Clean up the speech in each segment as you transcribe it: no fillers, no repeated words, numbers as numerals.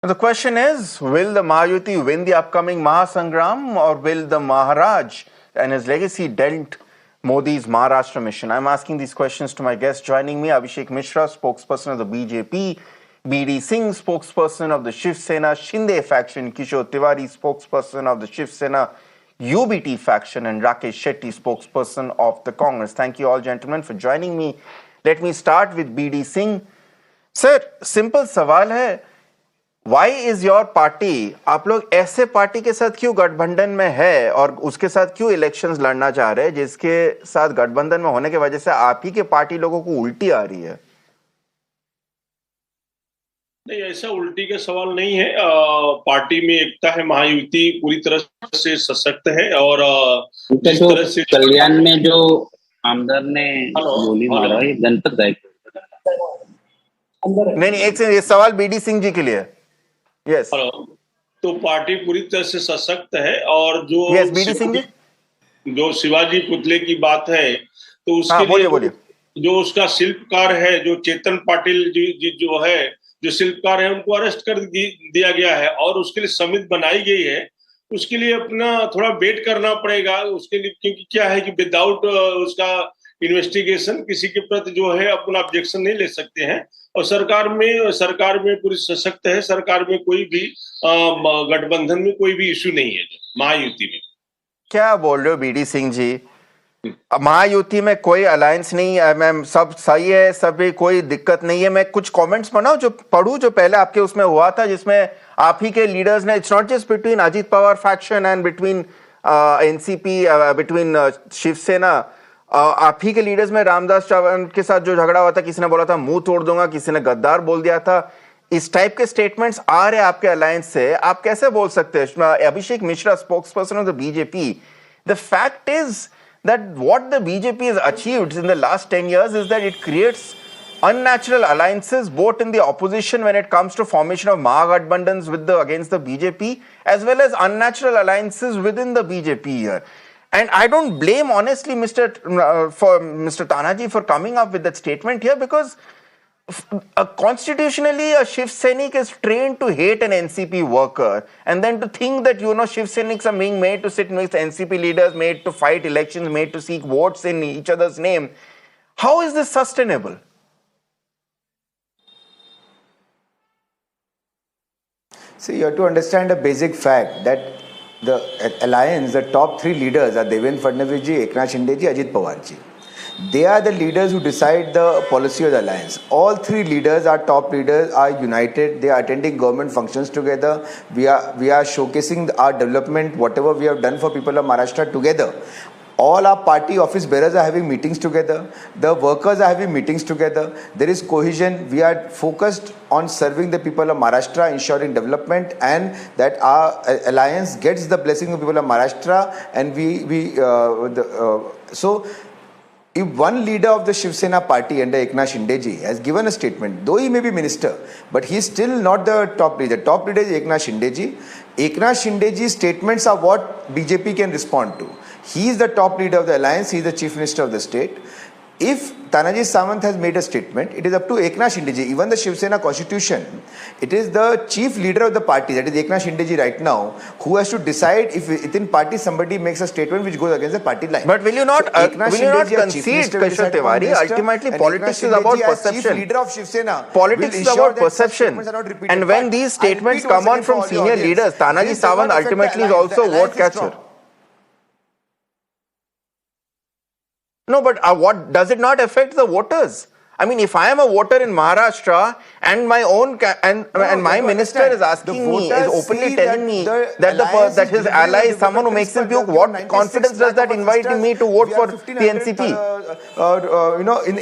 The question is, will the Mahayuti win the upcoming Mahasangram, or will the Maharaj and his legacy dent Modi's Maharashtra mission? I'm asking these questions to my guests. Joining me, Abhishek Mishra, spokesperson of the BJP, B.D. Singh, spokesperson of the Shiv Sena Shinde faction, Kishore Tiwari, spokesperson of the Shiv Sena UBT faction, and Rakesh Shetty, spokesperson of the Congress. Thank you all, gentlemen, for joining me. Let me start with B.D. Singh. Sir, simple सवाल है, Why is your party, आप लोग ऐसे party के साथ क्यों गठबंधन में है और उसके साथ क्यों इलेक्शंस लड़ना चाह रहे हैं जिसके साथ गठबंधन में होने की वजह से आप ही के पार्टी लोगों को उल्टी आ रही है? नहीं, ऐसा उल्टी का सवाल नहीं है। पार्टी में एकता है, महायुति पूरी तरह से सशक्त है और जिस तरह से कल्याण में जो आमदार ने गोली मारा है जनपद दायित्व नहीं, एक से ये सवाल बीडी सिंह जी के लिए। यस, तो पार्टी पूरी तरह से सशक्त है और जो बीडी सिंह जी, जो शिवाजी पुतले की बात है तो उसके बोलिए। जो उसका शिल्पकार है, जो चेतन पाटिल जी जो है, जो शिल्पकार है, उनको अरेस्ट कर दिया गया है और उसके लिए समिति बनाई गई है। उसके लिए अपना थोड़ा वेट करना पड़ेगा उसके लिए, क्योंकि क्या है कि विदाउट उसका इन्वेस्टिगेशन किसी के प्रति जो है अपना ऑब्जेक्शन नहीं ले सकते हैं। और सरकार में पूरी सशक्त है। सरकार में कोई भी गठबंधन में कोई भी इश्यू नहीं है महायुति में। क्या बोल रहे हो बीडी सिंह जी? महायुति में कोई अलायंस नहीं है, मैम, सब सही है, सभी कोई दिक्कत नहीं है। मैं कुछ कमेंट्स पढ़ूं जो पहले आपके उसमें हुआ था, जिसमें आप ही के लीडर्स ने, it's not just between Ajit Pawar faction and between NCP, between Shiv Sena, आप ही के लीडर्स में रामदास चौहान के साथ जो झगड़ा हुआ था, किसी ने बोला था मुंह तोड़ दूंगा, किसी ने गद्दार बोल दिया था। इस टाइप के स्टेटमेंट्स आ रहे आपके अलायंस से, आप कैसे बोल सकते हैं? Abhishek Mishra, spokesperson of the BJP, the fact is that what the BJP has achieved in the last 10 years is that it creates unnatural alliances both in the opposition when it comes to formation of Mahagathbandhans against the BJP, as well as unnatural alliances within the BJP here. And I don't blame honestly Mr. Tanaji for coming up with that statement here, because constitutionally a Shiv Sainik is trained to hate an NCP worker, and then to think that Shiv Sainiks are being made to sit with NCP leaders, made to fight elections, made to seek votes in each other's name. How is this sustainable? See, you have to understand a basic fact that the alliance, the top three leaders are Devendra Fadnavis ji, Eknath Shinde ji, Ajit Pawar ji. They are the leaders who decide the policy of the alliance. All three leaders, our top leaders, are united. They are attending government functions together. We are showcasing our development, whatever we have done for people of Maharashtra together. All our party office bearers are having meetings together. The workers are having meetings together. There is cohesion. We are focused on serving the people of Maharashtra, ensuring development, and that our alliance gets the blessing of people of Maharashtra. And so. If one leader of the Shiv Sena party under Eknath Shinde ji has given a statement, though he may be minister, but he is still not the top leader. Top leader is Eknath Shinde ji. Eknath Shinde ji's statements are what BJP can respond to. He is the top leader of the alliance. He is the chief minister of the state. If Tanaji Sawant has made a statement, it is up to Eknath Shinde ji. Even the Shiv Sena constitution, it is the chief leader of the party, that is Eknath Shinde ji right now, who has to decide if within party somebody makes a statement which goes against the party line. But will you not concede, Kishore Tiwari? Ultimately, politics is about perception. Chief leader of Shiv Sena, politics is about perception. And when these statements come on from senior leaders, Tanaji Sawant ultimately is also a vote catcher. No, but what does it not affect the voters? I mean, if I am a voter in Maharashtra and my own my minister is asking me, is openly telling me that his ally is someone who makes him puke, what confidence does that invite in me to vote for the NCP?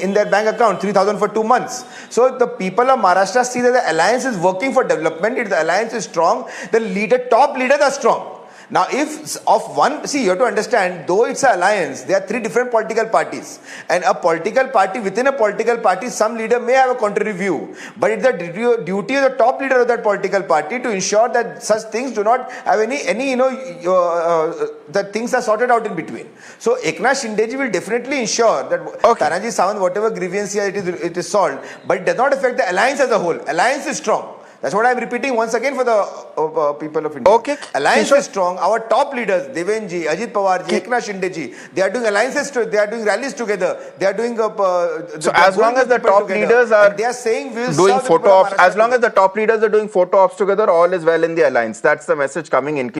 In their bank account, 3,000 for 2 months. So the people of Maharashtra see that the alliance is working for development. If the alliance is strong, the top leaders are strong. Now, if of one, see, you have to understand, though it's an alliance, there are three different political parties. And a political party, within a political party, some leader may have a contrary view. But it's the duty of the top leader of that political party to ensure that such things do not have that things are sorted out in between. So, Eknath Shinde ji will definitely ensure that Tanaji Sawant, whatever grievance here, it is solved. But it does not affect the alliance as a whole. Alliance is strong. That's what I'm repeating once again for the people of India. Okay. Alliance Kishore- is strong. Our top leaders, Deven ji, Ajit Pawar ji, Eknath Shinde ji, they are doing alliances. They are doing rallies together. They are doing. So as long as the top leaders are they are saying we'll doing serve the photo people of ops, Maharashtra as long as the top leaders are doing photo ops together, all is well in the alliance. That's the message coming in.